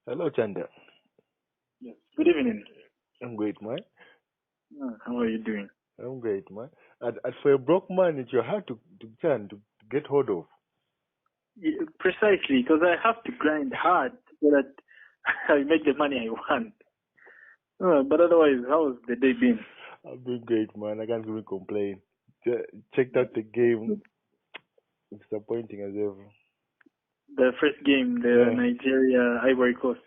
Hello, Chanda. Yes. Good evening. I'm great, man. How are you doing? I'm great, man. And for a broke man, it's your hard to get hold of. Yeah, precisely, because I have to grind hard so that I make the money I want. But otherwise, how's the day been? I'm doing great, man. I can't even complain. Checked out the game. Disappointing as ever. The first game, the Yeah. Nigeria Ivory Coast.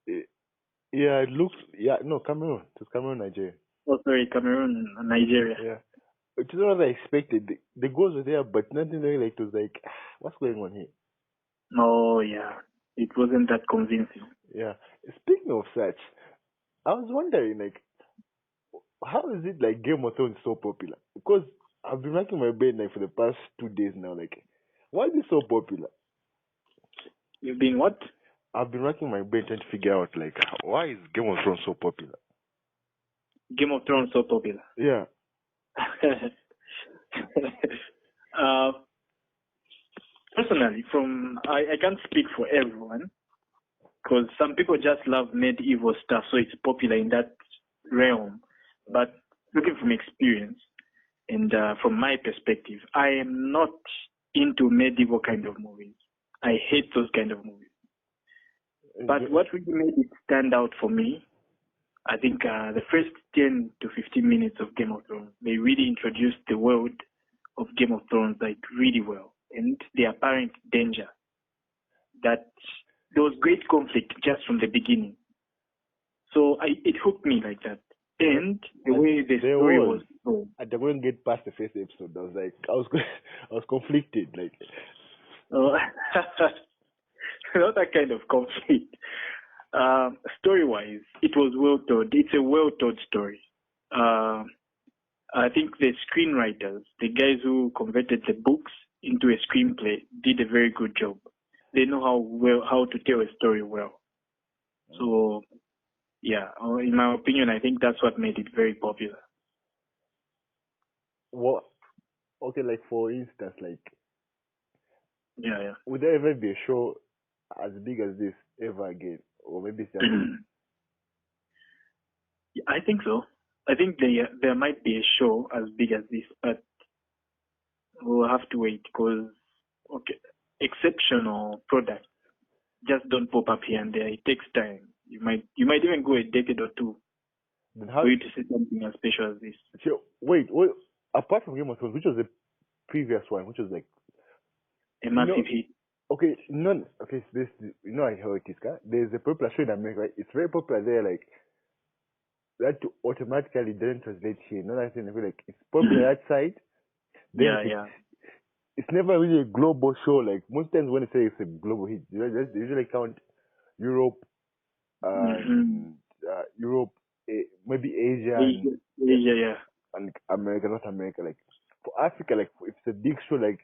Eh, Yeah, it looks. Yeah, no, Cameroon. It's Cameroon, Nigeria. Oh, sorry, Cameroon, Nigeria. Yeah. It was not what I expected. The goals were there, but nothing really like it was like, what's going on here? Oh, yeah. It wasn't that convincing. Yeah. Speaking of such, I was wondering, like, how is it like Game of Thrones so popular? Because I've been racking my brain like for the past 2 days now. Like, why is it so popular? You've been what? I've been racking my brain trying to figure out like why is Game of Thrones so popular? Game of Thrones so popular. Yeah, uh, Personally, I can't speak for everyone, because some people just love medieval stuff, so it's popular in that realm. But looking from experience and from my perspective, I am not into medieval kind of movies. I hate those kind of movies. But what really made it stand out for me, I think the first 10 to 15 minutes of Game of Thrones, they really introduced the world of Game of Thrones like really well, and the apparent danger that there was great conflict just from the beginning. So it hooked me like that. And the way the there story was was. told. I couldn't get past the first episode. I was like, I was conflicted. Like, Uh, not that kind of conflict. Story-wise, it was well told. It's a well-told story. Uh, I think the screenwriters, the guys who converted the books into a screenplay, did a very good job. They know how to tell a story well. So, yeah, in my opinion, I think that's what made it very popular. what? Okay, like for instance, like, Yeah, would there ever be a show as big as this ever again, or maybe it's just yeah. I think so. I think there might be a show as big as this, but we'll have to wait because okay, exceptional products just don't pop up here and there. It takes time. You might even go a decade or two then for how? you to see something as special as this. So, wait. Apart from Game of Thrones, which was the previous one, which was like, A you know, massive hit. okay, none. Okay, so this, how it is, guy. There's a popular show in America, right? It's very popular there, like that automatically doesn't translate here. Not that I feel like it's popular that side. Then Yeah, it's, yeah. it's never really a global show. Like most times when they say it's a global hit, they usually count Europe Mm-hmm. and Europe, maybe Asia and Asia, Asia, yeah. and America, North America. Like for Africa, like if it's a big show, like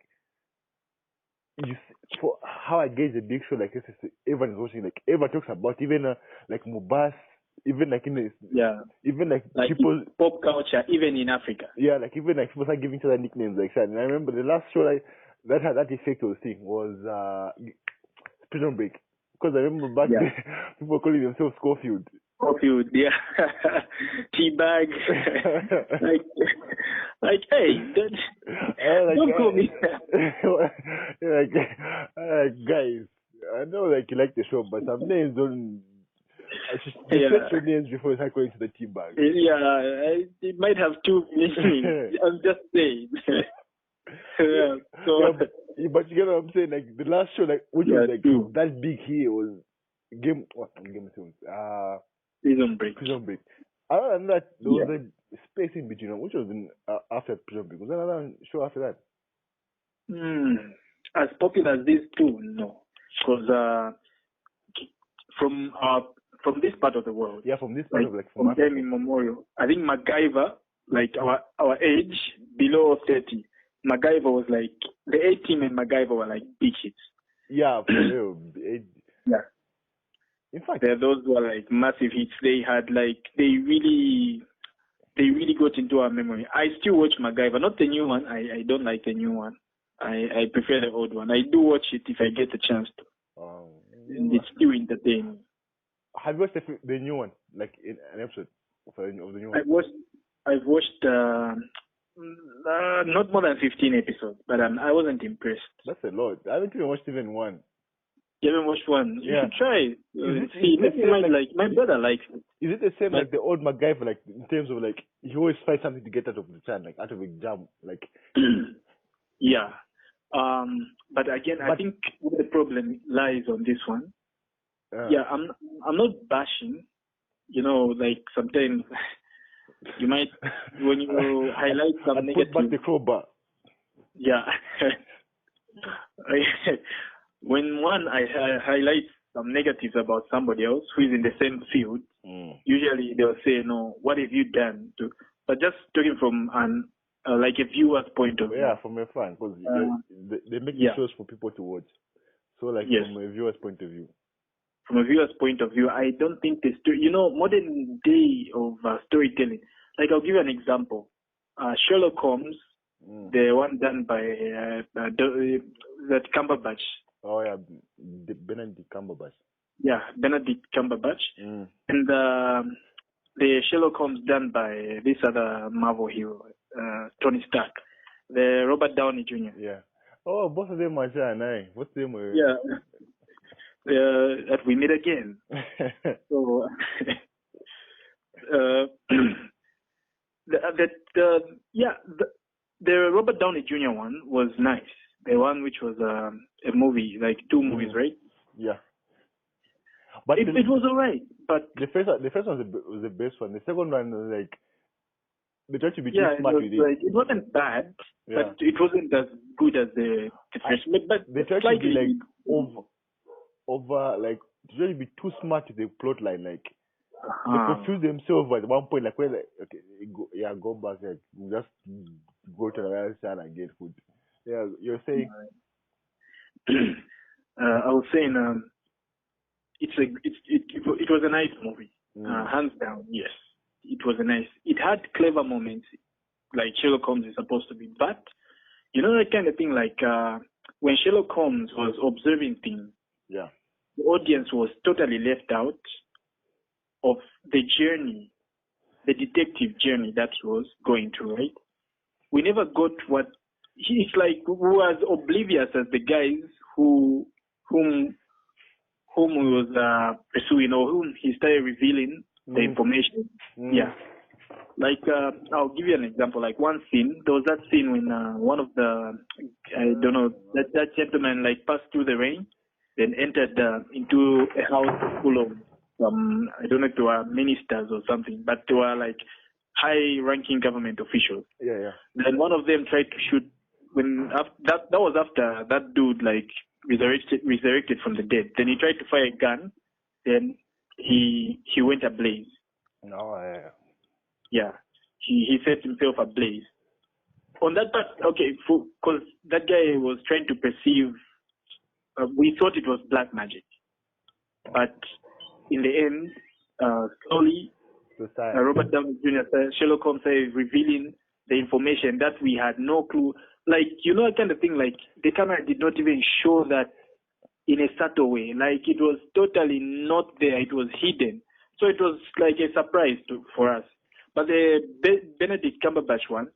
for how I gauge a big show like this is everyone is watching. Like everyone talks about even like Mubas, even like Yeah. even like Like people. pop culture, even in Africa. Yeah, like even like people start giving each other nicknames like that. And I remember the last show like that had that effect was thing was Prison Break. Because I remember back Yeah. then people were calling themselves Schofield. Coffee, yeah. Tea bag. like, hey, don't call me that. Guys, I know like you like the show, but some names don't. Just set Yeah. your names before you start going to the tea bag. Yeah, it might have two meanings. I'm just saying. Yeah, so, Yeah, but you get what I'm saying? Like the last show, like which was yeah, like true. that big here was Game of Thrones. Prison break. Prison Break. Other than that, there was Yeah. a space in between, which was in after Prison Break. Was there another show after that? As popular as these two, no. Because from from this part of the world, Yeah, from this part like of like from from time Africa. immemorial, I think MacGyver, like our age below 30, MacGyver was like the A team and MacGyver were like big hits. Yeah, for real. Yeah. In fact, Those were like massive hits. They had like they really got into our memory. I still watch MacGyver, not the new one. I don't like the new one. I prefer the old one. I do watch it if I get the chance to. um, And it's still entertaining. have you watched the new one, like in an episode of the new one? I've watched not more than 15 episodes, but I wasn't impressed. That's a lot. I haven't even watched even one. You haven't watched one? You Yeah. should try. Is it See, the maybe you same, might like- like. My brother likes it. Is it the same But- like the old MacGyver, like in terms of like he always finds something to get out of the sun, like out of a jam, like Yeah. But again, I But- think where the problem lies on this one. Yeah, I'm not bashing. You know, like sometimes you might when you highlight some and put back negative. the crowbar. Yeah. When one I highlight some negatives about somebody else who is in the same field, usually they'll say, "No, what have you done?" But just talking from an like a viewer's point of view. Yeah, from a fan, because they make yeah. shows for people to watch. So like Yes. from a viewer's point of view. From a viewer's point of view, I don't think the story, modern day of storytelling. Like I'll give you an example. Sherlock Holmes, the one done by that Cumberbatch. Oh yeah, the Benedict Cumberbatch. Yeah, Benedict Cumberbatch. And the Sherlock Holmes done by this other Marvel hero, Tony Stark, the Robert Downey Jr. Yeah. Oh, both of them are Jan, Both of them were. Yeah. That we meet again. So, the Robert Downey Jr. one was nice. The one which was a movie, like 2 movies, right? Yeah. But it was alright, but the first one was the best one. The second one was like they tried to be too yeah, smart with it. like, it wasn't bad, but it wasn't as good as the first. But they tried to be like over like they tried to be too smart with the plot line, like. They confuse themselves at one point, like, where, okay, go back, like, just go to the other side and get food. Yeah, you're saying? I was saying, it was a nice movie, hands down. Yes, it was it had clever moments, like Sherlock Holmes is supposed to be, but you know that kind of thing, like when Sherlock Holmes was observing things, yeah, the audience was totally left out of the journey, the detective journey that he was going through, right? We never got what it's like. We was oblivious as the guys whom he was pursuing, or whom he started revealing the information. Yeah, like I'll give you an example. Like one scene, there was that scene when one of the that gentleman like passed through the rain, then entered into a house full of I don't know if they were ministers or something, but they were like high-ranking government officials. Yeah, yeah. Then one of them tried to shoot that was after that dude like resurrected from the dead. Then he tried to fire a gun. Then he went ablaze. Oh yeah. Yeah, he set himself ablaze. On that part, okay, because that guy was trying to perceive. We thought it was black magic, but in the end, slowly, Robert Downey Jr., Sherlock Holmes is revealing the information that we had no clue. Like, that kind of thing, like, the camera did not even show that in a subtle way. Like, it was totally not there. It was hidden. So it was like a surprise for us. But the Benedict Cumberbatch one,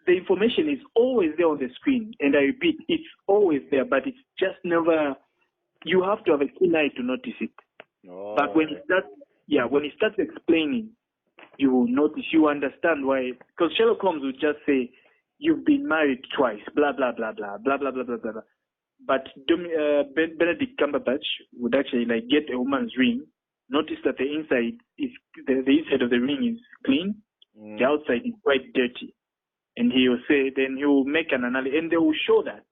the information is always there on the screen. And I repeat, it's always there, but it's just never, you have to have a keen eye to notice it. Oh, but when he starts explaining, you will notice, you understand why. Because Sherlock Holmes would just say, "You've been married twice," blah blah blah blah blah blah blah blah blah. But Benedict Cumberbatch would actually like get a woman's ring, notice that the inside is the inside of the ring is clean, the outside is quite dirty, and he will say, then he will make an analysis, and they will show that.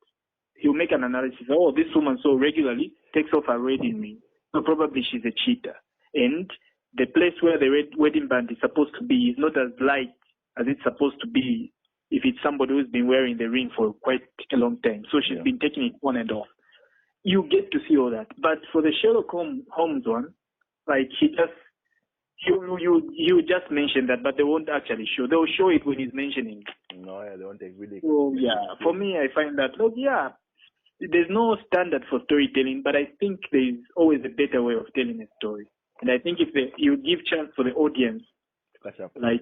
He will make an analysis. Oh, this woman so regularly takes off her wedding ring. So probably she's a cheater. And the place where the wedding band is supposed to be is not as light as it's supposed to be if it's somebody who's been wearing the ring for quite a long time. So she's been taking it on and off. You get to see all that. But for the Sherlock Holmes one, like you just mention that, but they won't actually show. They'll show it when he's mentioning it. No, yeah, they won't take really. So yeah, for me, I find that there's no standard for storytelling, but I think there's always a better way of telling a story. And I think if you give chance for the audience, Catch up. like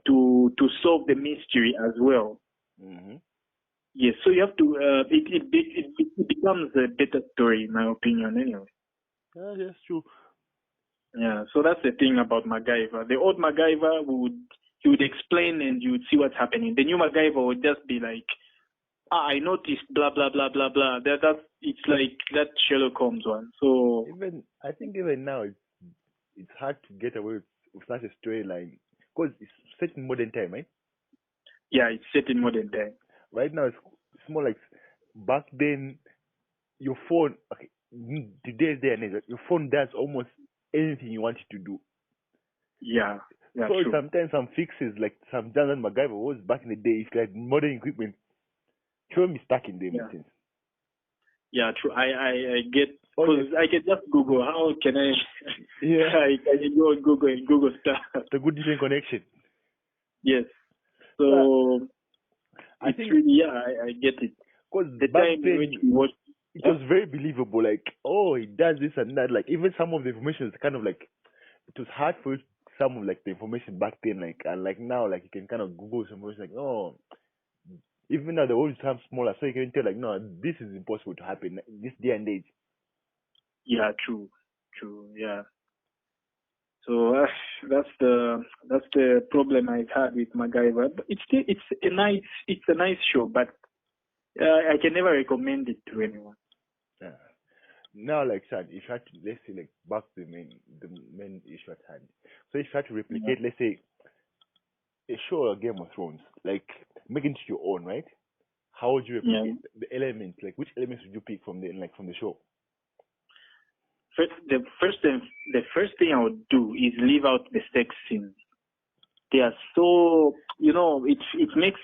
to solve the mystery as well. Mm-hmm. Yes, so you have to. It becomes a better story, in my opinion. Anyway. Yeah, that's true. Yeah, so that's the thing about MacGyver. The old MacGyver he would explain and you would see what's happening. The new MacGyver would just be like, I noticed blah blah blah blah blah. It's like that Sherlock Holmes one. So I think even now it's hard to get away with such a storyline because it's set in modern time, right? yeah, it's set in modern time. Right now it's more like back then. Your phone, okay, today's day and age, your phone does almost anything you want it to do. Yeah, So true. sometimes some fixes, like some Johnson MacGyver was back in the day, it's like modern equipment. Show me stuck in them. Yeah. Yeah, true. I get, Oh, because yes. I can just Google. How can I? Yeah. I can go on Google and Google stuff. The good different connection. Yes. So I it's think really, I get it. because The back time in then which we watched, it was very believable. Like, oh, he does this and that. Like, even some of the information is kind of like it was hard for some of like the information back then. Like, and like now, like you can kind of Google some information. Like, oh, even now the world becomes smaller, so you can tell like, no, this is impossible to happen this day and age. yeah, true, yeah. So that's the problem I've had with MacGyver. But it's a nice show, but I can never recommend it to anyone. Yeah. Now, like, Chad, if you had to, let's say, like, back to the main issue at hand. So, if you had to replicate, let's say, a show or Game of Thrones, like, make it your own, right? How would you Yeah. replicate the elements? Like, which elements would you pick from the show? The first thing I would do is leave out the sex scenes. They are so, it makes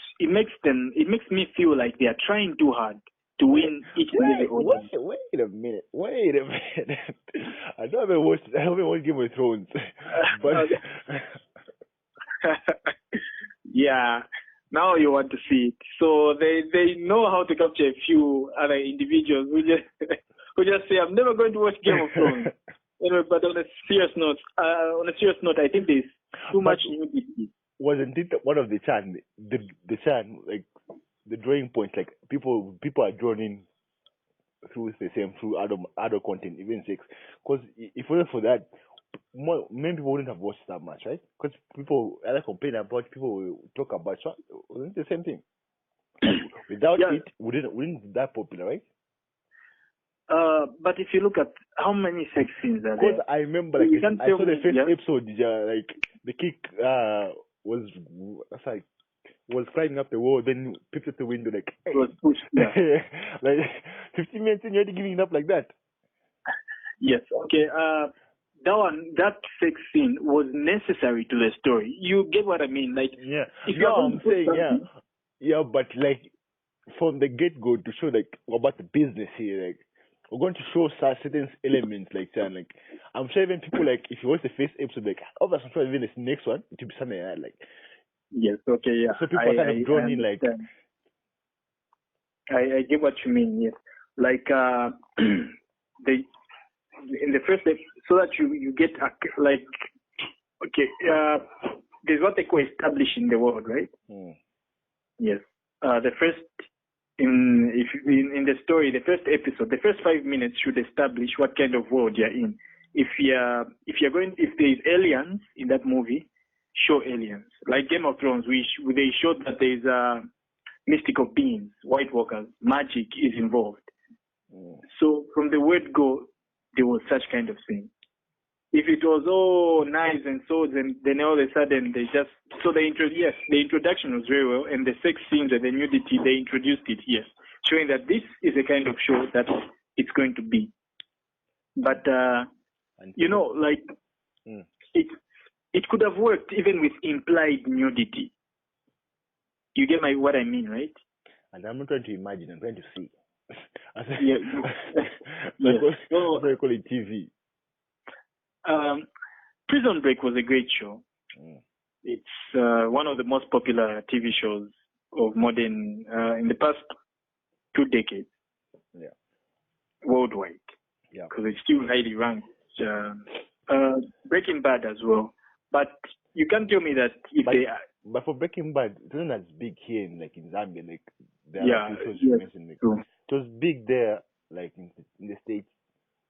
me feel like they are trying too hard to win each and every audience. Wait a minute. I haven't watched Game of Thrones, but yeah, now you want to see it. So they know how to capture a few other individuals who just say, I'm never going to watch Game of Thrones. Anyway, but on a serious note, I think there's too much nudity. Wasn't it one of the like the drawing points, like people are drawn in through other content, even sex? Because if it wasn't for that, many people wouldn't have watched that much, right? Because people either complain about, people will talk about. So wasn't it the same thing? Like, without it, wouldn't be that popular, right? But if you look at how many sex scenes are there, because I remember, like, I saw the first episode, like the kick was climbing up the wall, then picked up the window, like, hey. Was pushed, like 15 minutes in, you're already giving it up like that. Yes. Okay. That sex scene was necessary to the story. You get what I mean? Like, yeah. If no, I'm saying, yeah, but like from the get go to show like about the business here, like we're going to show certain elements like that. Like, I'm sure even people, like, if you watch the first episode, like, obviously I'm sure even this next one it will be something like that, like. Yes. Okay. Yeah. So people are kind of drawn in, like. I get what you mean. Yes. Like in the first step, so that you get like, okay, there's what they call establishing the world, right? Yes. The first in the story, the first episode, the first 5 minutes should establish what kind of world you're in. If there's aliens in that movie, show aliens. Like Game of Thrones, they showed that there's mystical beings, White Walkers, magic is involved. So from the word go, there was such kind of thing. If it was knives and swords, and then all of a sudden the introduction was very well, and the sex scenes and the nudity, they introduced it, yes, showing that this is a kind of show that it's going to be. But it could have worked even with implied nudity. You get what I mean, right? And I'm not trying to imagine, I'm trying to see. That's why I call it TV. Prison Break was a great show. It's one of the most popular TV shows of modern in the past 2 decades. Yeah. Worldwide. Yeah. Because it's still highly ranked Breaking Bad as well. But you can't tell me that if But they are. but for Breaking Bad, it wasn't as big here in Zambia. Like the other Yeah, two shows you yes, mentioned, like, true. it was big there, like in the States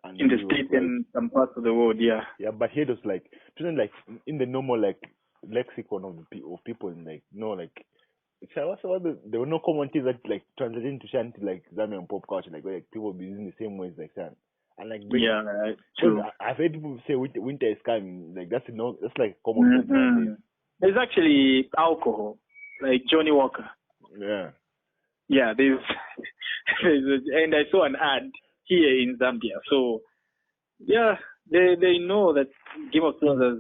and In in the Europe, States right? and some parts of the world, yeah. Yeah, but here it was like it wasn't like in the normal like lexicon of of people in like no like there were no common things that like translated into Shanti like Zambian pop culture like where like, people be using the same words like that and like break Yeah, because true. I've heard people say winter is coming like that's like common talk nowadays. Hmm. There's actually alcohol, like Johnny Walker. Yeah. Yeah, and I saw an ad here in Zambia. So yeah, they know that Game of Thrones has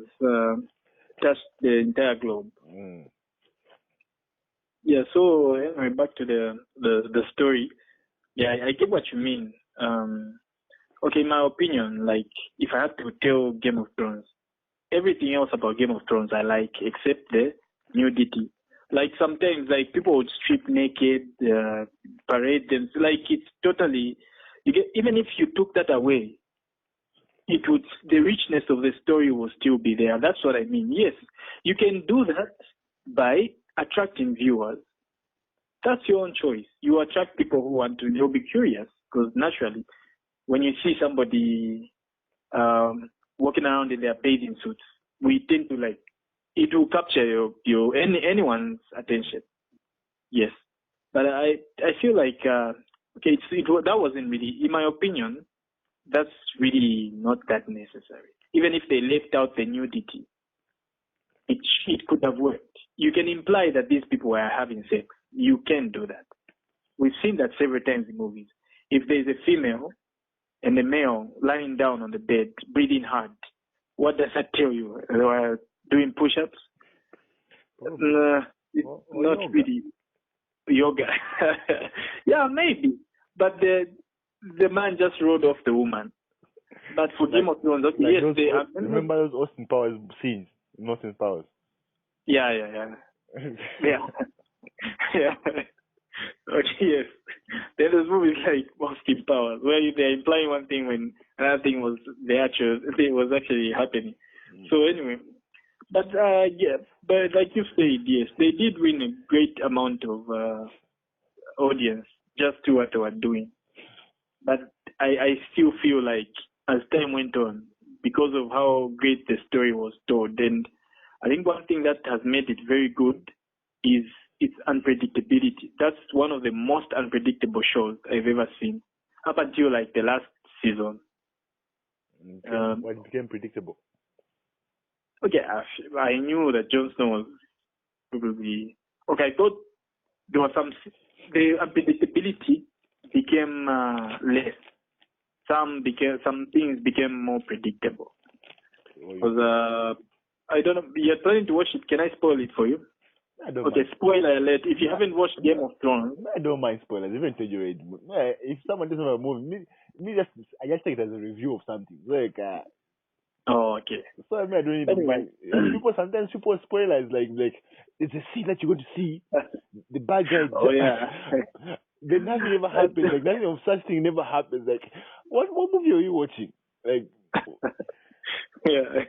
touched the entire globe. Mm. Yeah. So anyway, back to the story. Yeah, I get what you mean. Okay, in my opinion, like if I had to tell Game of Thrones, everything else about Game of Thrones I like except the nudity. Like sometimes like people would strip naked, parade them. Like it's totally you get even if you took that away, it would the richness of the story will still be there. That's what I mean. Yes, you can do that by attracting viewers. That's your own choice. You attract people who want to. They'll be curious because naturally, when you see somebody walking around in their bathing suits, we tend to like it will capture anyone's attention. Yes, but I feel like okay, that wasn't really, in my opinion, that's really not that necessary. Even if they left out the nudity, it could have worked. You can imply that these people were having sex. You can do that. We've seen that several times in movies. If there's a female and a male lying down on the bed, breathing hard, what does that tell you? They were doing push-ups? Probably. Or Not yoga. really. Yoga. Yeah, maybe. But the man just rode off the woman. But for Game of Thrones, okay, Like yes, those they are. remember those Austin Powers scenes in Austin Powers. Yeah, yeah. Yeah. Okay, yes. Then there's movies like Austin Powers where they're implying one thing when another thing was the actual thing was actually happening. So anyway, but yeah, but like you said, yes, they did win a great amount of audience just to what they were doing. But I still feel like as time went on, because of how great the story was told, and I think one thing that has made it very good is its unpredictability. That's one of the most unpredictable shows I've ever seen, up until like the last season. Well, it became predictable. Okay, I knew that Jon Snow was probably okay. I thought there was the unpredictability became less. Some things became more predictable. Because I don't know, you're planning to watch it. Can I spoil it for you? I don't Okay, mind. spoiler alert. If you haven't watched Game of Thrones, I don't mind spoilers, even to you. If someone doesn't have a movie, I just take it as a review of something. Like, oh, okay. so I mean, I don't need to Anyway, mind. Sometimes people spoilers like it's a scene that you're going to see. The bad guy. oh yeah. Then nothing ever happens. Like nothing of such thing never happens. Like what movie are you watching? Like Yeah,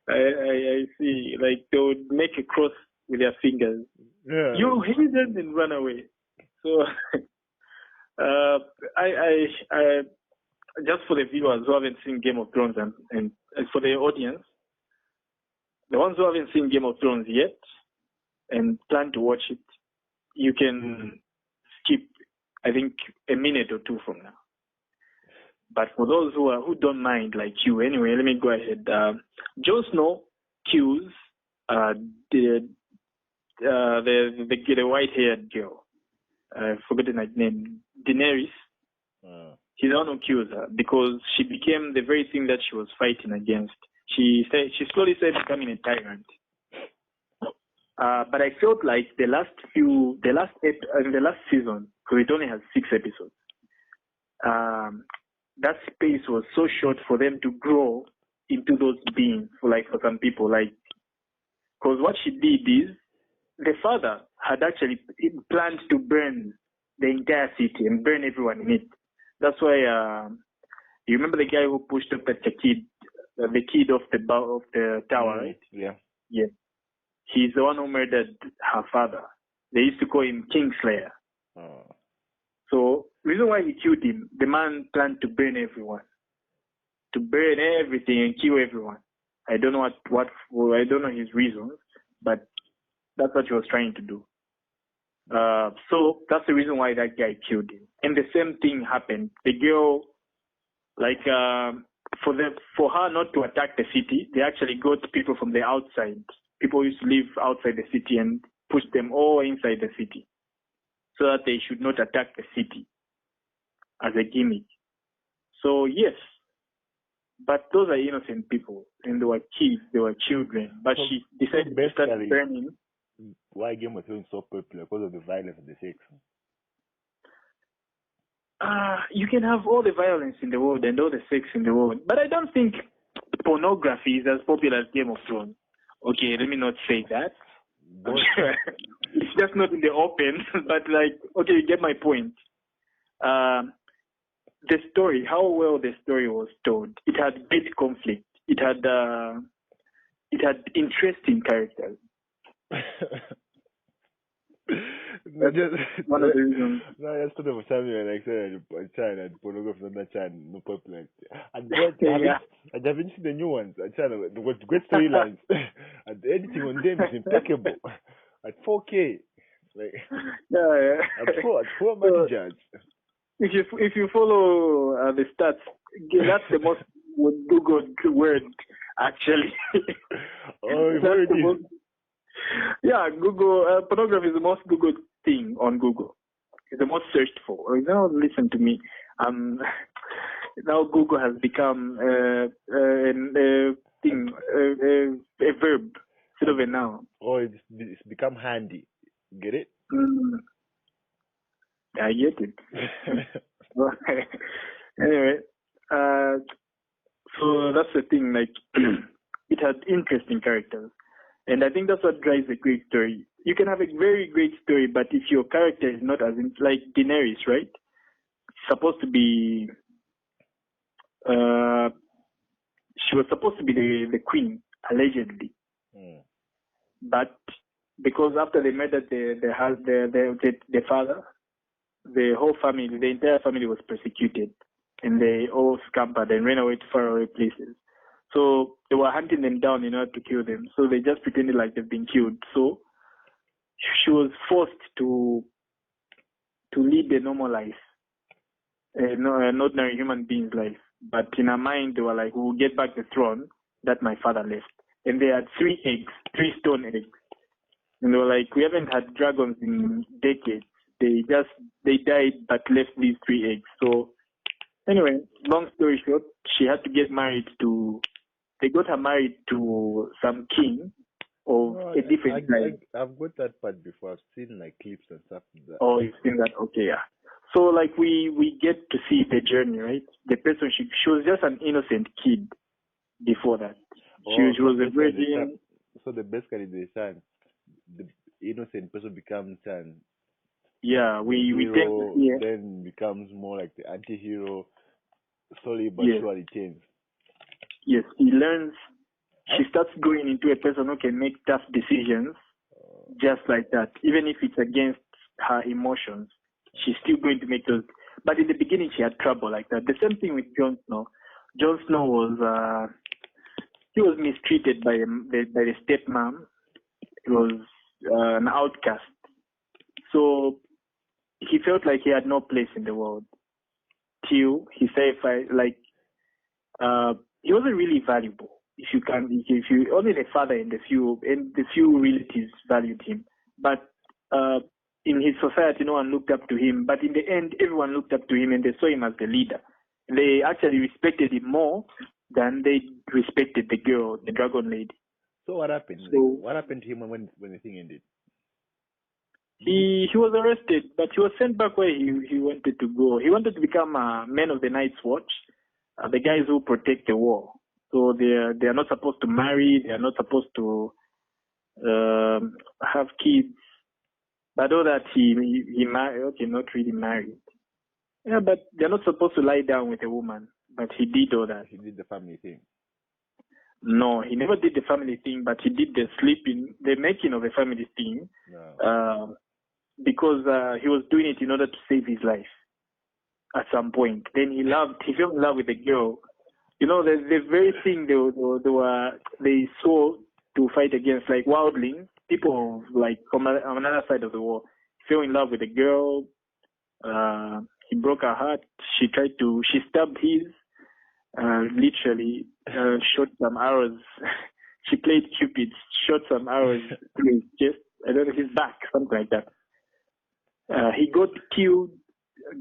I see. Like they would make a cross with their fingers. yeah. You hit them and run away. So, uh, I just for the viewers who haven't seen Game of Thrones and for the audience, the ones who haven't seen Game of Thrones yet and plan to watch it, you can skip, I think, a minute or two from now. But for those who don't mind, like you, anyway, let me go ahead. Jon Snow kills the white-haired girl. I've forgotten her name. Daenerys. She's the one who kills her because she became the very thing that she was fighting against. She slowly started becoming a tyrant. But I felt like the last season, because it only has 6 episodes, that space was so short for them to grow into those beings. For some people, because what she did is the father had actually planned to burn the entire city and burn everyone in it. That's why you remember the guy who pushed up at the kid the kid of the tower, right? Yeah. Yeah. He's the one who murdered her father. They used to call him Kingslayer. Oh. So, reason why he killed him, the man planned to burn everyone, to burn everything and kill everyone. I don't know I don't know his reasons, but that's what he was trying to do. So that's the reason why that guy killed him. And the same thing happened. The girl, like, for her not to attack the city, they actually got people from the outside. People used to live outside the city and push them all inside the city so that they should not attack the city as a gimmick. So yes, but those are innocent people, and they were kids, they were children. But So- she decided to start basically- burning. Why Game of Thrones is so popular? Because of the violence and the sex. You can have all the violence in the world and all the sex in the world, but I don't think pornography is as popular as Game of Thrones. Okay, let me not say that. But It's just not in the open, but like, okay, you get my point. The story, how well the story was told, it had great conflict. It had interesting characters. No, just One of the reasons. no, just sort of something like said China and pornography not that China no popular. And Yeah. I haven't seen the new ones. China with great storylines. And the editing on them is impeccable. At 4K. Like Yeah. at four So, managers. if you follow the stats, that's the most Googled word actually. Oh, That's very the deep. most- yeah, Google pornography is the most Googled thing on Google. It's the most searched for. Now listen to me. Now Google has become a verb instead of a noun. Oh, it's become handy. Get it? I get it. Anyway, so that's the thing. Like, it had interesting characters, and I think that's what drives a great story. You can have a very great story, but if your character is not as like Daenerys, right? Supposed to be, she was supposed to be the queen allegedly, but because after they murdered the father, the whole family, the entire family was persecuted, and they all scampered and ran away to faraway places. So they were hunting them down in order to kill them. So they just pretended like they've been killed. So she was forced to lead a normal life, an ordinary human being's life. But in her mind, they were like, "We'll get back the throne that my father left." And they had 3 stone eggs. And they were like, "We haven't had dragons in decades. They died but left these 3 eggs." So anyway, long story short, she had to get married they got her married to some king of a different tribe. I've got that part before. I've seen like clips and stuff like that. Oh, you've seen that? Okay, yeah. So like we get to see the journey, right? The person, she was just an innocent kid before that. She was a virgin. So basically the son, the innocent person becomes son. Yeah, we hero, tend to see it. then becomes more like the anti-hero. Slowly but surely changes. Yes, he learns. She starts growing into a person who can make tough decisions, just like that. Even if it's against her emotions, she's still going to make those. But in the beginning, she had trouble like that. The same thing with Jon Snow. Jon Snow was he was mistreated by the stepmom. He was an outcast, so he felt like he had no place in the world. Till he said, he wasn't really valuable. If you only the father and the few relatives valued him, but in his society, no one looked up to him. But in the end, everyone looked up to him and they saw him as the leader. They actually respected him more than they respected the girl, the dragon lady. So what happened? So, what happened to him when the thing ended? He was arrested, but he was sent back where he wanted to go. He wanted to become a man of the Night's Watch, the guys who protect the wall. So they are not supposed to marry. They are not supposed to have kids. But all that he married. Okay, not really married. Yeah, but they're not supposed to lie down with a woman. But he did all that. He did the family thing. No, he never did the family thing, but he did the making of a family thing, No. because he was doing it in order to save his life at some point. Then he fell in love with a girl. You know, the very thing they saw to fight against, like wildlings, people like from another side of the war. He fell in love with a girl. He broke her heart. She stabbed his. Literally shot some arrows. She played Cupid, shot some arrows through his chest. I don't know, his back, something like that. He got killed,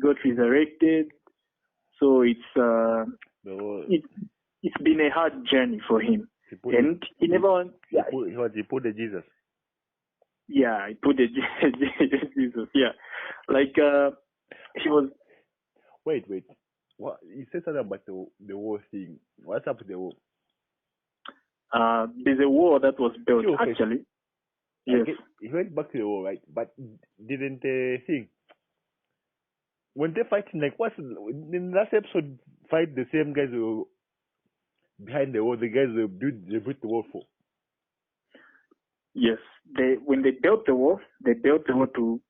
got resurrected. So it's been a hard journey for him. He put the Jesus. Yeah, he put the Jesus. Yeah, like he was. Wait. What you said something about the war thing? What's up with the war? There's a war that was built actually. Yes. Okay, he went back to the war, right? But didn't think when they fighting, like what's in the last episode, fight the same guys who were behind the wall, the guys who built the wall for. Yes, when they built the wall to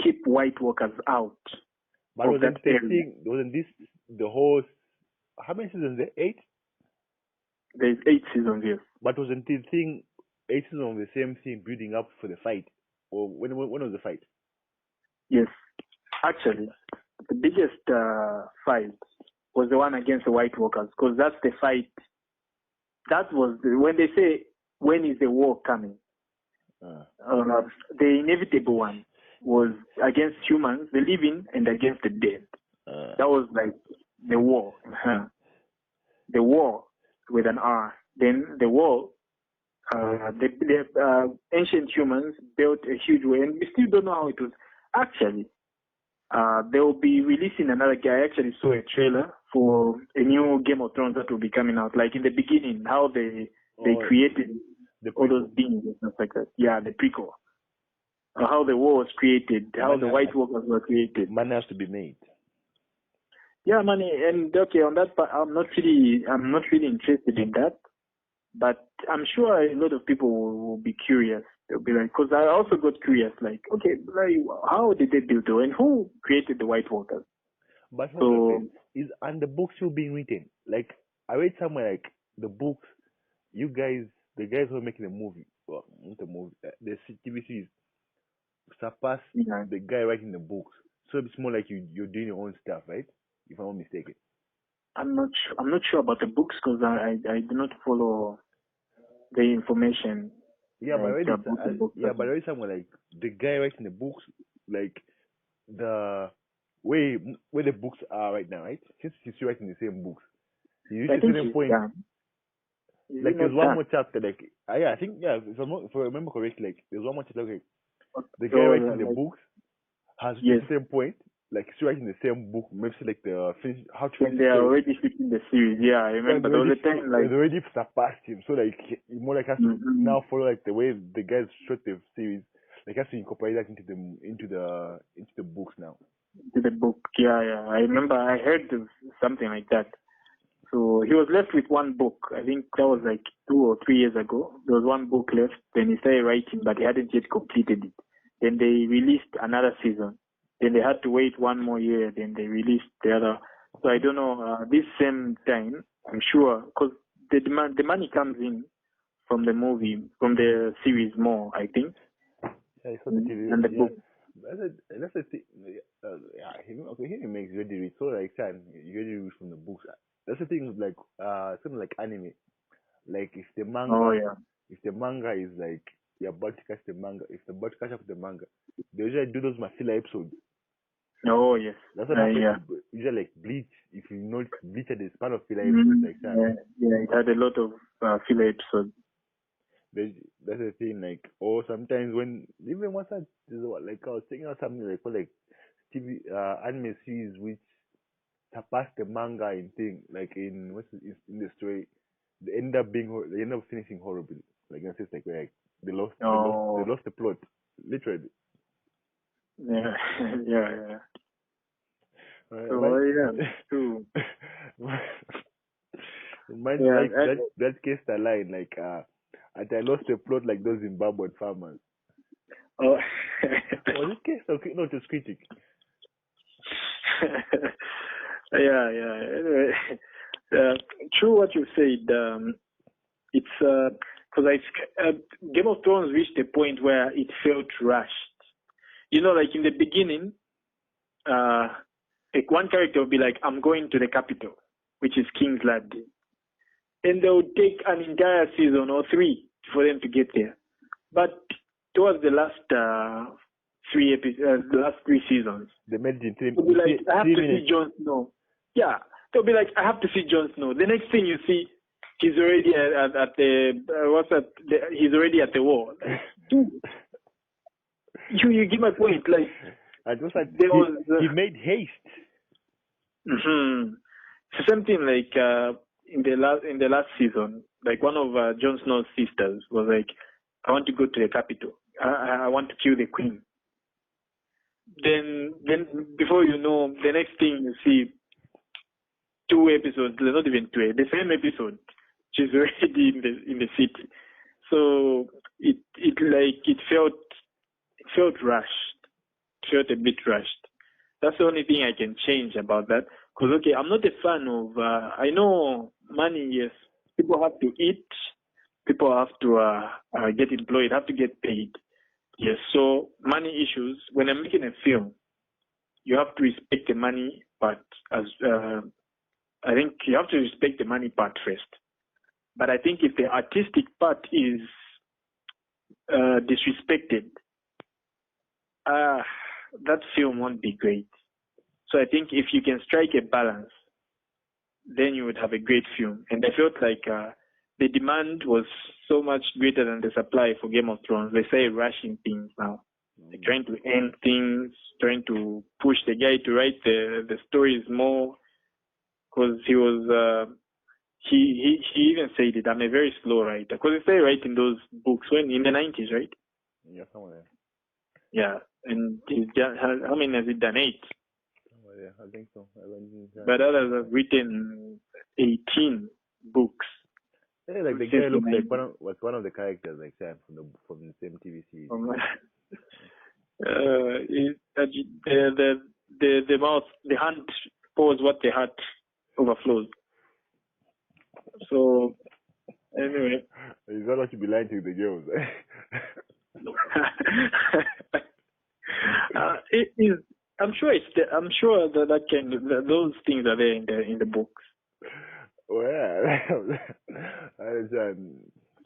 keep White Walkers out. But wasn't this the whole? How many seasons? There 8. There's 8 seasons, yes. But wasn't the thing 8 seasons of the same thing building up for the fight, or when was the fight? Yes, actually, the biggest fight was the one against the White Walkers, because that's the fight. That was when they say, when is the war coming? The inevitable one was against humans, the living, and against the dead. That was like the war. The war with an R. Then the war, the ancient humans built a huge way, and we still don't know how it was. Actually, they will be releasing another guy. I actually saw a trailer for a new Game of Thrones that will be coming out. Like in the beginning, how they created all those beings and stuff like that. Yeah, the prequel. How the war was created, how the White Walkers were created. Money has to be made. Yeah, money. And okay, on that part, I'm not really interested in that. But I'm sure a lot of people will be curious. They'll be like, because I also got curious, like, okay, like, how did they build it, and who created the White Walkers? But so, and the books still being written? Like, I read somewhere like the books. You guys, the guys who are making the movie, well, not the movie, the TV series, surpass the guy writing the books. So it's more like you're doing your own stuff, right? If I'm not mistaken. I'm not sure about the books, because I do not follow the information. Yeah, but I read somewhere like the guy writing the books, like the way where the books are right now, right? Since he's writing the same books, he reached a certain point. Like there's one more chapter, like I think if I remember correctly, like there's one more chapter. Like, the guy writing the books has reached a certain point. Like he's writing the same book, maybe like the finish how to. When they are already fixing the series, yeah, I remember there was a time like they already surpassed him, so like he more like has to now follow like the way the guys shot the series, like has to incorporate that into the books now. Into the book, yeah. I remember I heard something like that. So he was left with one book. I think that was like 2 or 3 years ago. There was one book left. Then he started writing, but he hadn't yet completed it. Then they released another season. Then they had to wait 1 more year. Then they released the other. So I don't know. This same time, I'm sure, because the money comes in from the movie, from the series more, I think. Yeah, it's the TV. And the book. That's the thing. He makes ready read. So like, you ready read from the books. That's the thing with like something like anime. Like if the manga is like you're about to catch the manga, if they're about to catch up with the manga, they usually do those filler episodes. Oh yes. That's what happens. Usually like Bleach. If you know Bleach had a span of filler episodes like that. Yeah, it had a lot of filler episodes. That's the thing, like, or sometimes when even once like I was checking out something like TV anime series which surpass the manga in thing, like in the story, they end up finishing horribly. Like it's just like they lost the plot, literally. Yeah, yeah. True. Reminds me Yeah. like that case the line like and I lost a plot like those Zimbabwean farmers. Oh. Was it case or no? It was critic. Yeah. Anyway, true what you said. It's because Game of Thrones reached a point where it felt rushed. You know, like in the beginning, like one character would be like, "I'm going to the capital," which is King's Landing, and they would take an entire season or three for them to get there. But towards the last the last three seasons, They made it in they'll be like, "I have to see minutes. Jon Snow." Yeah, they'll be like, "I have to see Jon Snow." The next thing you see, he's already at the what's that? He's already at the wall. Like, dude, you get my point. Like, and just like he made haste. Mm-hmm. It's the same thing like in the last season, like one of Jon Snow's sisters was like, "I want to go to the capital. I want to kill the queen." Then before you know, the next thing you see, 2 episodes, not even two, the same episode, she's already in the city. So it felt rushed, felt a bit rushed. That's the only thing I can change about that. Because, okay, I'm not a fan of, I know money, yes. People have to eat. People have to get employed, have to get paid. Yes, so money issues. When I'm making a film, you have to respect the money part. I think you have to respect the money part first. But I think if the artistic part is disrespected, that film won't be great. So I think if you can strike a balance, then you would have a great film. And I felt like the demand was so much greater than the supply for Game of Thrones. They say rushing things now. They're trying to end things, trying to push the guy to write the stories more. Because he was, he even said it, "I'm a very slow writer." Because he started writing those books when in the 90s, right? Yeah, somewhere. Yeah. And he's done, how many has he done? 8? Yeah, I think so. But others have written 18 books. Yeah, like the guy looks like one of the characters, like Sam from the same TV series. The mouth, the hand pours what the heart overflows. So anyway, you don't want to be lying to the girls. it is. I'm sure that those things are there in the books. Well, I understand.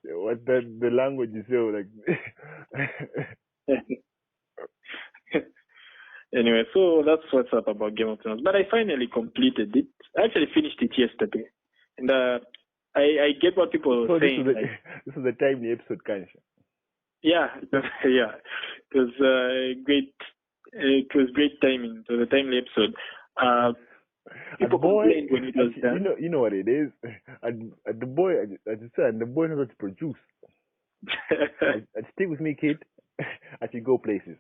What the language is so like. Anyway, so that's what's up about Game of Thrones. But I finally completed it. I actually finished it yesterday, and I get what people are saying. This is the timely episode, kind of. Yeah, yeah. It was great. It was great timing. It was a timely episode. People complained when it was done. You know what it is. And the boy, as you said, the boy knows how to produce. And stay with me, kid. I should go places.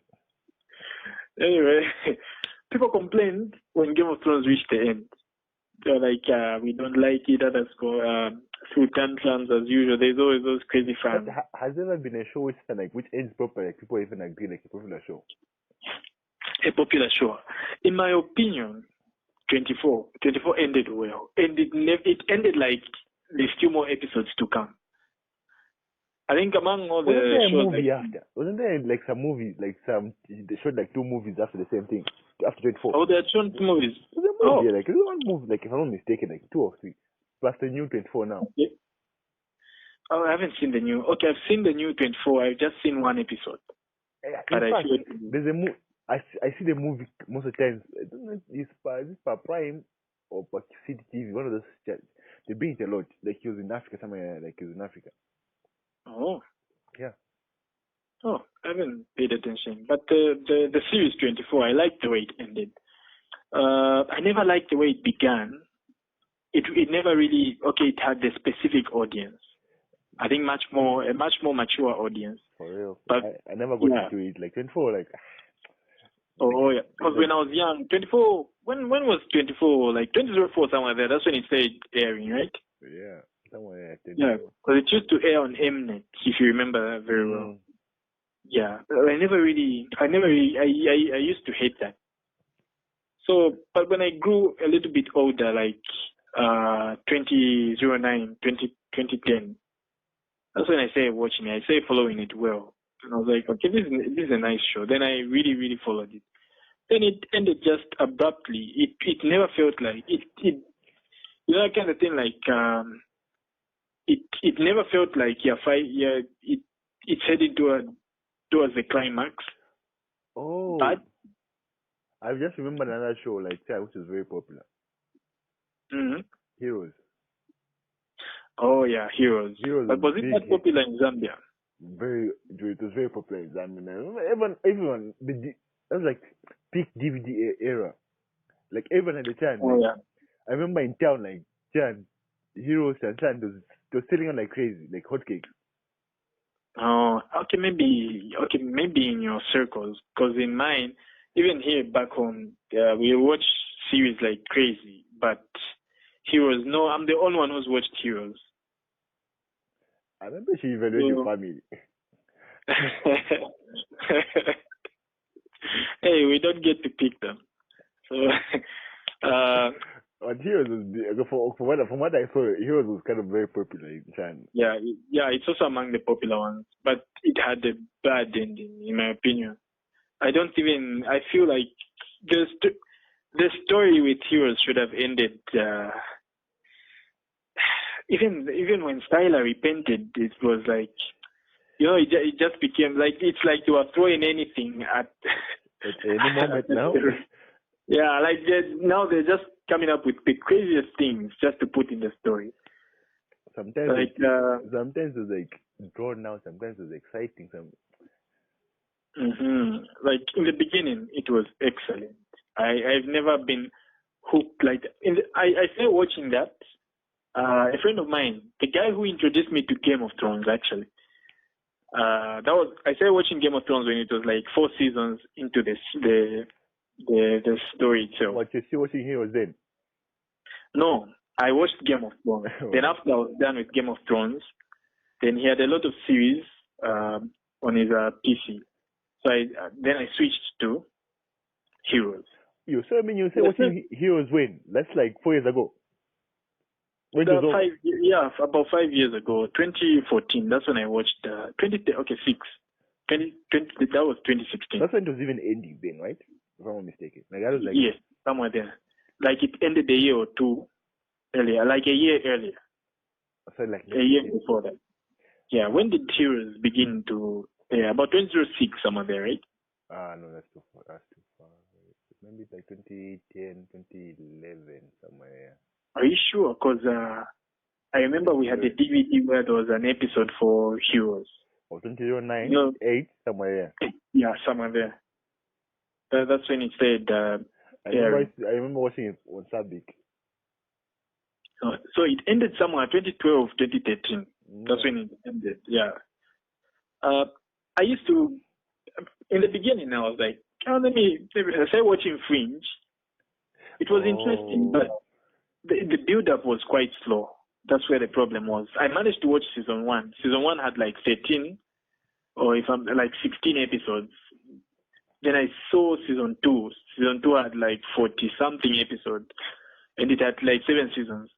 Anyway, people complained when Game of Thrones reached the end. They're like, "We don't like it." Others go through tantrums as usual. There's always those crazy fans. Has there ever been a show which ends proper, like people even agree, like a popular show? A popular show, in my opinion, 24 ended well, and it ended like there's few more episodes to come. I think among all the shows, wasn't there like some movies, like they showed like 2 movies after the same thing after 24? Oh, they had shown 2 movies. There's a movie, like there's one movie, like if I'm not mistaken, like 2 or 3, plus the new 24 now. Okay. Oh, I haven't seen the new. Okay, I've seen the new 24. I've just seen 1 episode. In fact, there's a movie. I see the movie most of the times. I don't know if it's per Prime or per City TV. One of those. They bring it a lot. Like he was in Africa somewhere. Like he was in Africa. Oh. Yeah. Oh, I haven't paid attention. But the series 24, I liked the way it ended. I never liked the way it began. It never really, it had the specific audience. I think a much more mature audience. For real. But I never got into it. Like 24, like. Oh yeah, because when I was young, 24. When was 24? Like 2004 somewhere there. That's when it started airing, right? Yeah, somewhere I Yeah, because it used to air on Mnet, if you remember that very well. Yeah, I used to hate that. So, but when I grew a little bit older, like 2009, 2010, that's when I started watching it. I started following it well. And I was like, okay, this is a nice show. Then I really, really followed it. Then it ended just abruptly. It never felt like it you know, that kind of thing, like it never felt like it's heading towards the climax. Oh, But I've just remembered another show like that which is very popular. mm-hmm. Heroes. Oh yeah, Heroes. Heroes But was was it big that hit. popular in Zambia? It was very popular in Zambia. I remember everyone that was like peak DVD era. Like everyone at the time, Oh like yeah. I remember in town, like Jan, Heroes and San was selling on like crazy, like hotcakes. Oh, okay, maybe in your circles, because in mine, even here back home, we watch series like crazy. But Heroes, no, I'm the only one who's watched Heroes. I remember she evaluated your So, family. hey, we don't get to pick them. So, uh, But Heroes was from what I saw, Heroes was kind of very popular in China. yeah, it's also among the popular ones, but it had a bad ending, in my opinion. I feel like the story with Heroes should have ended. Even when Styler repented, it was like, it just became like it's like you are throwing anything at At any moment now. Yeah, like now they're just coming up with the craziest things just to put in the story. Sometimes Like sometimes it's like drawn out, sometimes it's exciting. like in the beginning, it was excellent. I've never been hooked like I started watching that. A friend of mine, the guy who introduced me to Game of Thrones, actually. I started watching Game of Thrones when it was like 4 seasons into the story itself. What, you're still watching Heroes then? No, I watched Game of Thrones. Then after I was done with Game of Thrones, then he had a lot of series on his PC. So then I switched to Heroes. You say watching Heroes when? That's like 4 years ago. When it was over. About 5 years ago, 2014. That's when I watched 20, that was 2016. That's when it was even ending then, right? If I'm not mistaken. Like that was like yes, somewhere there. Like it ended a year or two earlier, like a year earlier. So like a year before that. Yeah, when did Heroes begin to? Yeah, about 2006, somewhere there, right? No, that's too far. That's too far. Maybe it's like 2010, 2011, somewhere. Are you sure? Because I remember we had a DVD where there was an episode for Heroes. Or 2009, 8, somewhere. Yeah, somewhere there. That's when it said. I remember watching it on Sabic. So it ended somewhere 2012, 2013. That's when it ended. Yeah. I used to, in the beginning, I was like, let me start watching Fringe. It was interesting, but the build-up was quite slow. That's where the problem was. I managed to watch season 1. Season 1 had like 13, or if I'm like 16 episodes. Then I saw season 2. Season 2 had like 40-something episodes, and it had like 7 seasons.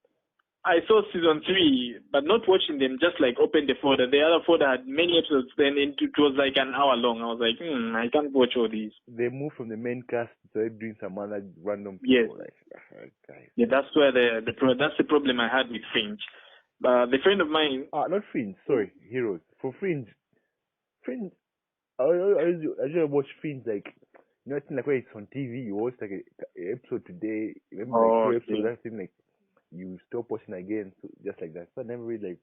I saw season 3, but not watching them, just like open the folder. The other folder had many episodes, then it was like an hour long. I was like, I can't watch all these. They moved from the main cast to doing some other random people. Yes. Like, yeah, that's where that's the problem I had with Fringe. The friend of mine. Not Fringe. Sorry, Heroes. For Fringe, I usually watch Fringe like, like where it's on TV. You watch like an episode today, maybe like 2 episodes. That seems like you stop watching again, so just like that. So I never really like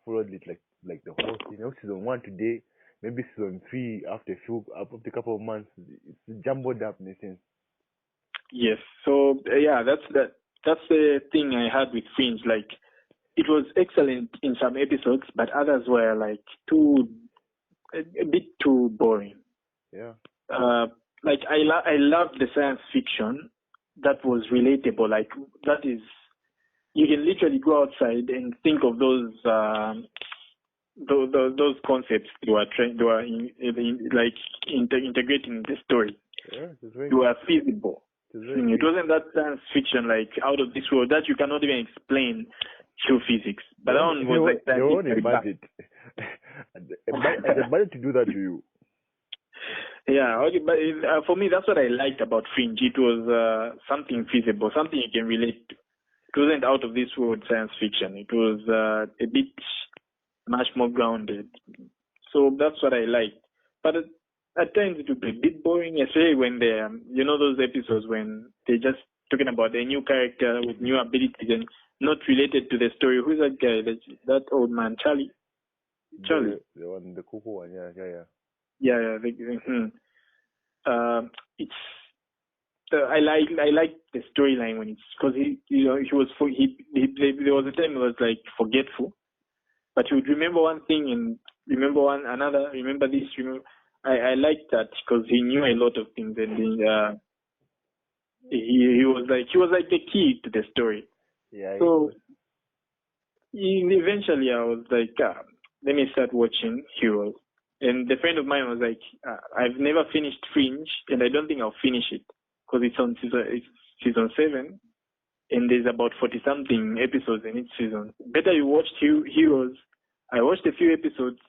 followed it like the whole thing. Season 1 today, maybe season 3 after a couple of months. It's jumbled up in a sense. Yes. So that's the thing I had with Fringe. Like, it was excellent in some episodes, but others were like a bit too boring. Yeah. Like I loved the science fiction that was relatable. Like that is you can literally go outside and think of those concepts they were trying, like integrating in the story. Yeah, it's very They good. were feasible. It's very It good. wasn't that science fiction like out of this world that you cannot even explain through physics. But that one was like They were on a scientific. budget. and the budget to do that to you. Yeah, okay, but for me, that's what I liked about Fringe. It was something feasible, something you can relate to. It wasn't out of this world science fiction. It was a bit much more grounded. So that's what I liked. But at times it would be a bit boring, especially when they, those episodes when they're just talking about a new character with new abilities and not related to the story. Who's that guy? That old man, Charlie. Charlie. The one, the cuckoo one, yeah. Yeah. It's I like the storyline when it's because he was there was a time he was like forgetful, but he would remember one thing and remember another, remember this, I liked that because he knew a lot of things and he was like the key to the story. Yeah. So eventually I was like, let me start watching Heroes. And the friend of mine was like, I've never finished Fringe, and I don't think I'll finish it because it's on season 7, and there's about 40-something episodes in each season. Better you watch Heroes. I watched a few episodes.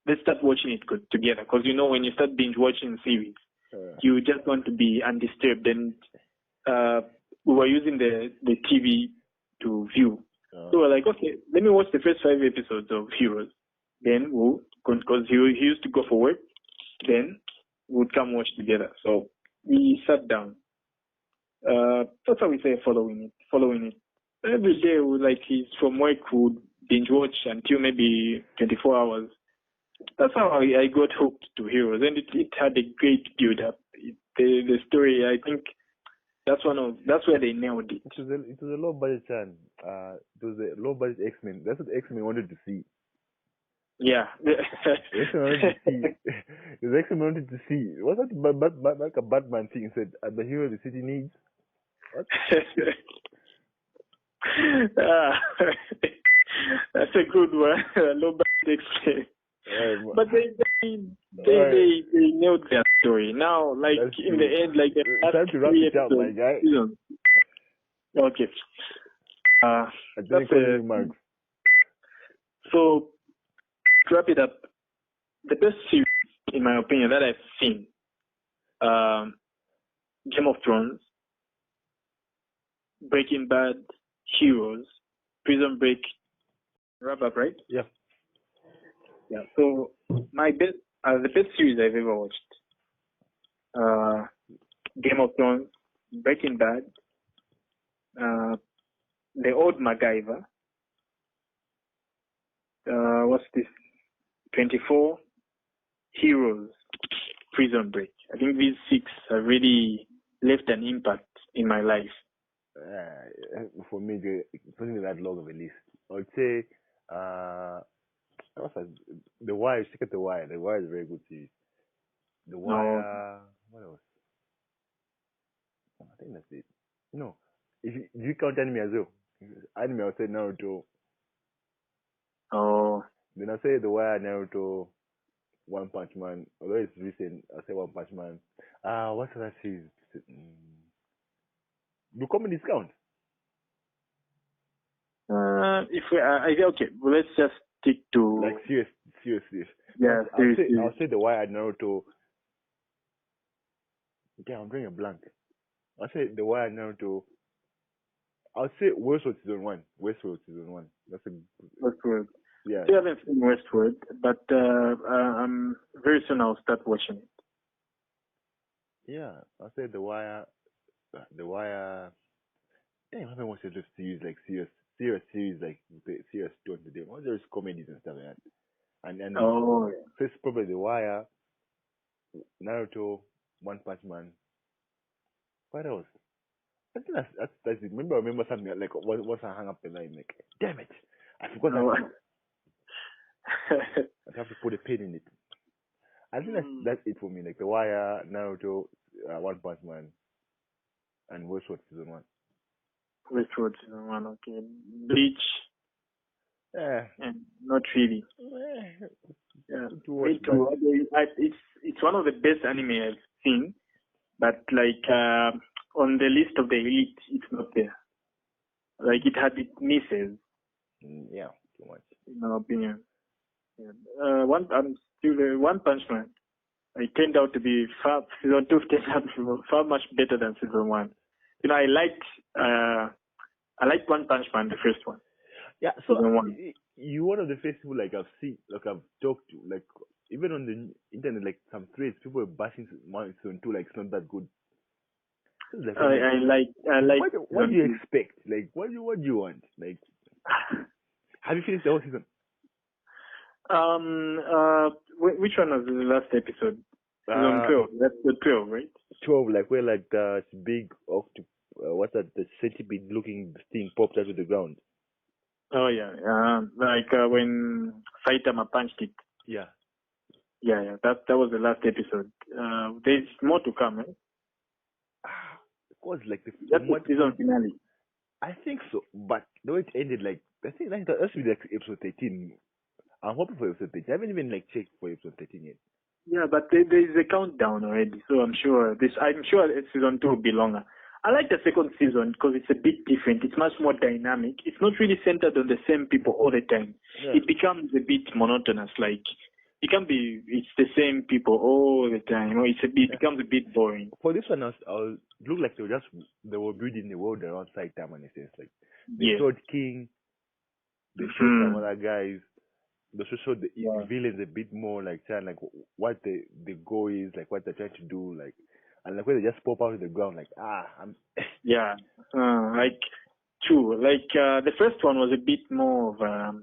Let's start watching it together because when you start binge watching series, you just want to be undisturbed. And we were using the TV to view. So we're like, okay, let me watch the first 5 episodes of Heroes. Then because he used to go for work, then we would come watch together. So we sat down. That's how we say following it. Every day, he's from work, would binge watch until maybe 24 hours. That's how I got hooked to Heroes, and it had a great build up. The story, I think, that's where they nailed it. It was a low budget channel. It was a low budget X-Men. That's what X-Men wanted to see. Yeah. X-Men wanted to see. What's that like a Batman thing said? The hero the city needs. What? That's a good one. Low budget X-Men. But they nailed their story. Now, in the end, it's time to wrap it up, my guy. Okay. Remarks. So, to wrap it up, the best series, in my opinion, that I've seen, Game of Thrones, Breaking Bad, Heroes, Prison Break, wrap up, right? Yeah. Yeah. So my the best series I've ever watched, Game of Thrones, Breaking Bad, The Old MacGyver, what's this? 24, Heroes, Prison Break. I think these 6 have really left an impact in my life. For me, it wasn't that long of a list. I would say, The Wire. Check out The Wire. The Wire is a very good series. The Wire. What else? I think that's it. No, if you count anime as well, anime I'll say Naruto. Oh. Then I'll say The Wire, Naruto, One Punch Man. Although it's recent, I'll say One Punch Man. What's that series? Do comedies count? If we, okay, well, let's just stick to like serious. Yeah, I'll say The Wire, Naruto. Okay, I'm drawing a blank. I'll say The Wire, Naruto. I'll say Westworld season 1. That's a Westworld. Yeah. I haven't seen Westworld, but very soon I'll start watching it. Yeah, I'll say The Wire. I haven't watched a series like serious series like serious tone today. All those comedies and stuff like that. And first probably The Wire, Naruto, One Punch Man. What else? I think that's it. Remember something like once I hung up the line, like damn it, I forgot that. I have to put a pin in it. I think that's it for me. Like The Wire, Naruto, One Punch Man, and Westworld season 1. Westworld season 1, okay. Bleach, Yeah. not really. Eh, Yeah, to watch, me too. It's one of the best anime I've seen, but like on the list of the elite, it's not there. Like it had its misses, yeah, too much. in my opinion. Yeah. I'm still One Punch Man. It turned out to be season 2 turned out to be far much better than season 1. You know, I liked One Punch Man, the first one. Yeah, so Season 1. you one of the first people like I've seen, like I've talked to, like even on the internet, like some threads, people were bashing season 2, like it's not that good. So it's like, I'm like, I like what do season you 2. expect? Like, what do you want? Like, have you finished the whole season? Which one was the last episode? Season Uh, 12. That's the 12, right? 12, like where like the big what's that? The centipede looking thing popped out of the ground. Oh yeah, when Saitama punched it. Yeah. Yeah. That was the last episode. There's more to come, right? Because like That's the season finale. I think so, but the way it ended, like I think that should be like episode 13. I'm hoping for episode 13. I haven't even like checked for episode 13 yet. Yeah, but there is a countdown already, so I'm sure season 2 will be longer. I like the second season because it's a bit different. It's much more dynamic. It's not really centered on the same people all the time. Yeah. It becomes a bit monotonous. Like it's the same people all the time. You know, it becomes a bit boring. For this one, I'll look like they were building the world around Saitama in a sense. Like they Yeah. showed King, they showed some other guys. They also showed the villains a bit more, like trying like what the goal is, like what they're trying to do, like, and like when they just pop out of the ground, like I'm. Yeah, like true. Like the first one was a bit more of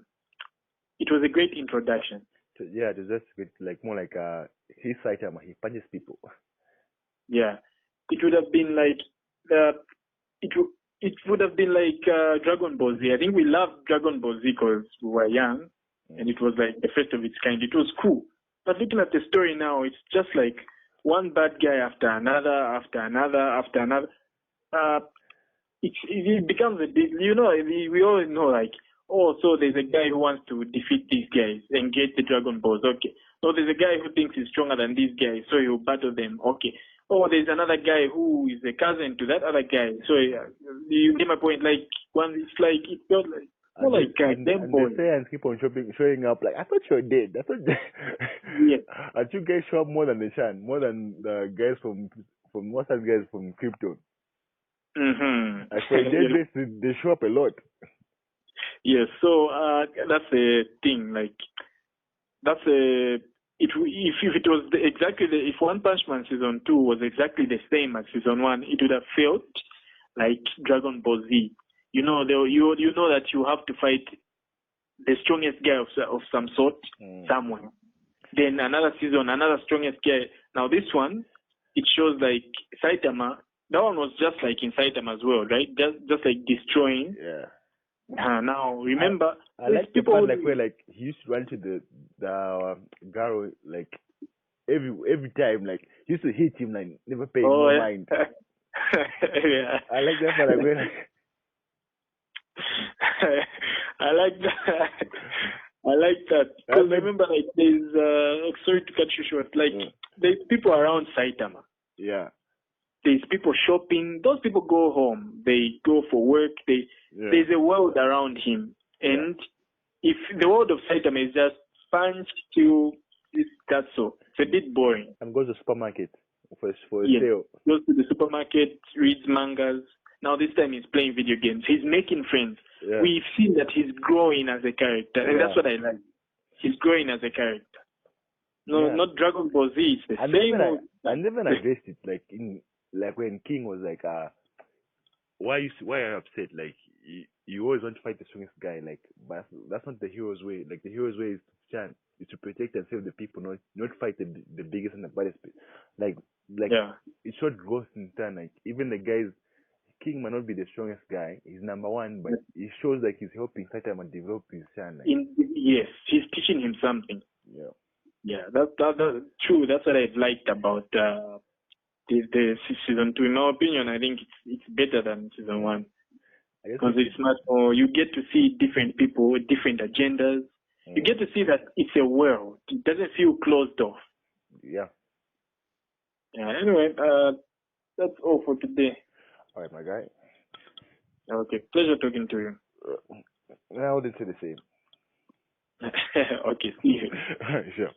it was a great introduction. Yeah, it was just good, like more like his Saitama, he punches people. Yeah, it would have been like it would have been like Dragon Ball Z. I think we loved Dragon Ball Z because we were young, and it was like the first of its kind. It was cool. But looking at the story now, it's just like one bad guy after another, after another, after another. It becomes a bit, we all know, like, oh, so there's a guy who wants to defeat these guys and get the Dragon Balls. Okay. So there's a guy who thinks he's stronger than these guys, so he'll battle them. Okay. Oh, there's another guy who is a cousin to that other guy. So you get my point. Like, it's like, it felt like, more like and them boys. the fans keep on showing up. Like, I thought you were dead. I thought. Yeah. And you guys show up more than the Shan, more than the guys from what's that guys from Krypton. Mm-hmm. They show up a lot. Yes, so that's the thing. Like, that's a if it was if One Punch Man season 2 was exactly the same as season 1, it would have felt like Dragon Ball Z. You know, you know that you have to fight the strongest guy of some sort somewhere. Then another season, another strongest guy. Now this one, it shows like Saitama. That one was just like in Saitama as well, right? Just like destroying. Yeah. Now remember, I like the part like where like he used to run to the Garo like every time, like he used to hit him, like never pay no mind. Yeah. I like that part like where like I like that. I like that. Because remember, like, there's sorry to cut you short. Like, there's people around Saitama. Yeah. There's people shopping. Those people go home. They go for work. There's a world around him. And if the world of Saitama is just punch, kill, that's so. It's a bit boring. And goes to the supermarket for a sale. Goes to the supermarket, reads mangas. Now this time he's playing video games. He's making friends. Yeah. We've seen that he's growing as a character. And that's what I like. He's growing as a character. No, not Dragon Ball Z. It's the same. I never addressed it. Like when King was like, why are you upset? Like you always want to fight the strongest guy. Like, but that's not the hero's way. Like the hero's way is to protect and save the people, not fight the biggest and the baddest. Like it showed growth in turn. Like even the guys, King might not be the strongest guy. He's number one, but it shows like he's helping Saitama develop his son. Like, yes, he's teaching him something. Yeah. Yeah, that's true. That's what I liked about the season 2. In my opinion, I think it's better than season 1. I guess because it's much more. You get to see different people with different agendas. You get to see that it's a world. It doesn't feel closed off. yeah. Yeah. Anyway, that's all for today. All right, my guy. Okay. Pleasure talking to you. I wouldn't say the same. Okay. See you. Sure.